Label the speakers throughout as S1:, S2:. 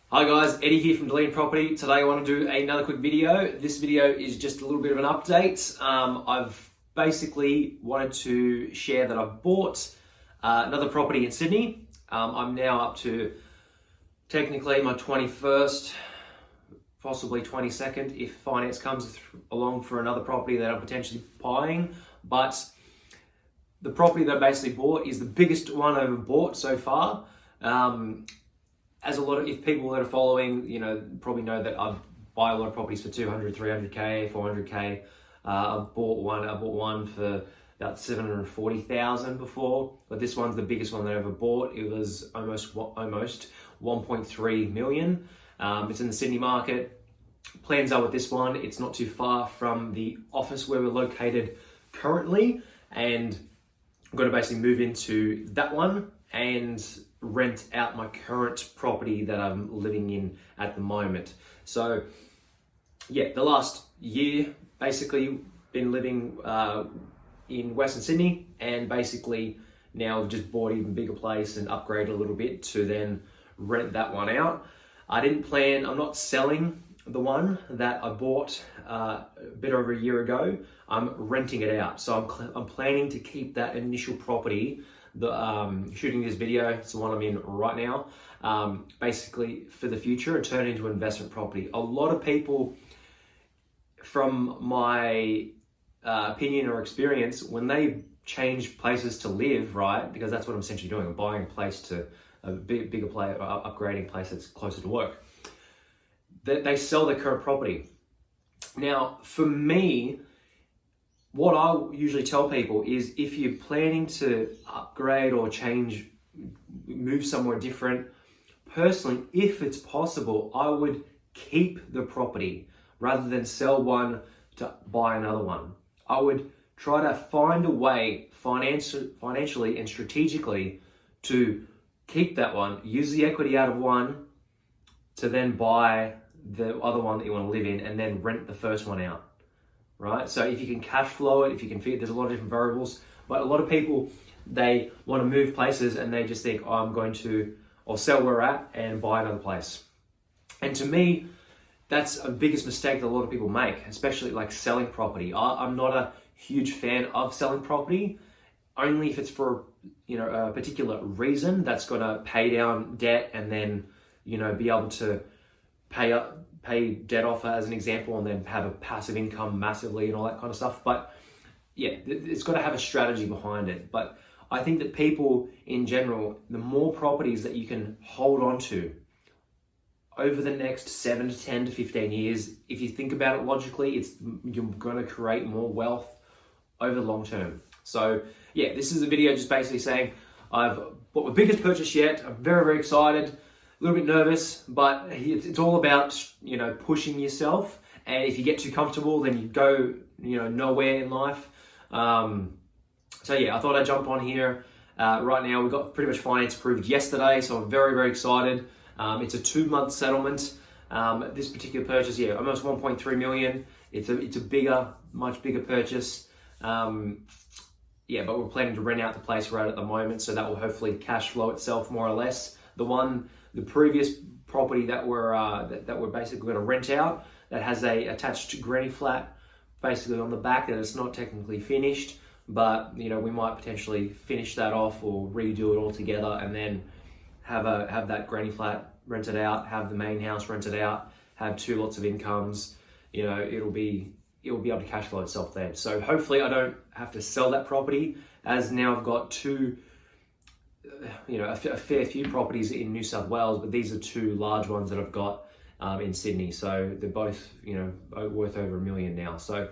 S1: Hi guys, Eddie here from Delean Property. Today I want to do another quick video. This video is just a little bit of an update. I've basically wanted to share that I've bought another property in Sydney. I'm now up to technically my 21st, possibly 22nd if finance comes along for another property that I'm potentially buying. But the property that I basically bought is the biggest one I've ever bought so far. As a lot of, if people that are following, probably know that I buy a lot of properties for 200, 300K, 400K. I bought one for about 740,000 before, but this one's the biggest one that I ever bought. It was almost 1.3 million. It's in the Sydney market. Plans are with this one, it's not too far from the office where we're located currently, and I'm going to basically move into that one and rent out my current property that I'm living in at the moment. So yeah, the last year basically been living in Western Sydney, and basically now I've just bought an even bigger place and upgraded a little bit to then rent that one out. I'm not selling the one that I bought a bit over a year ago. I'm renting it out. So I'm planning to keep that initial property, shooting this video, it's the one I'm in right now, basically for the future and turn it into investment property. A lot of people, from my opinion or experience, when they change places to live, right, because that's what I'm essentially doing, I'm buying a place to a bigger place, or upgrading a place that's closer to work, they sell their current property. Now, for me, what I usually tell people is if you're planning to upgrade or change, move somewhere different, personally, if it's possible, I would keep the property rather than sell one to buy another one. I would try to find a way financially and strategically to keep that one, use the equity out of one to then buy the other one that you want to live in, and then rent the first one out. Right? So if you can cash flow it, if you can fit, there's a lot of different variables, but a lot of people, they want to move places and they just think, I'll sell where we're at and buy another place. And to me, that's a biggest mistake that a lot of people make, especially like selling property. I'm not a huge fan of selling property, only if it's for, a particular reason that's going to pay down debt and then, be able to pay debt off as an example, and then have a passive income massively and all that kind of stuff. But yeah, it's got to have a strategy behind it. But I think that people in general, the more properties that you can hold on to over the next 7 to 10 to 15 years, if you think about it logically, you're going to create more wealth over the long term. So yeah, this is a video just basically saying I've bought my biggest purchase yet. I'm very, very excited. A little bit nervous, but it's all about, pushing yourself. And if you get too comfortable, then you go, nowhere in life. So yeah, I thought I'd jump on here. Right now, we got pretty much finance approved yesterday, so I'm very, very excited. It's a 2-month settlement. This particular purchase, almost 1.3 million. It's a much bigger purchase. But we're planning to rent out the place we're at the moment, so that will hopefully cash flow itself more or less. The previous property that we're basically going to rent out, that has a attached granny flat basically on the back, that it's not technically finished, but we might potentially finish that off or redo it all together, and then have that granny flat rented out, have the main house rented out, have 2 lots of incomes. It'll be able to cash flow itself then. So hopefully I don't have to sell that property, as now I've got a fair few properties in New South Wales, but these are 2 large ones that I've got in Sydney. So they're both, worth over $1 million now. So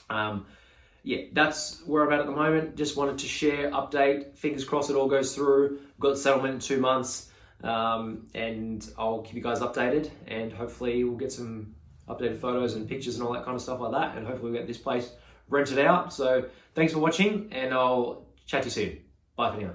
S1: that's where I'm at the moment. Just wanted to share, update, fingers crossed it all goes through. Got the settlement in 2 months, and I'll keep you guys updated, and hopefully we'll get some updated photos and pictures and all that kind of stuff like that, and hopefully we'll get this place rented out. So thanks for watching, and I'll chat to you soon. Bye for now.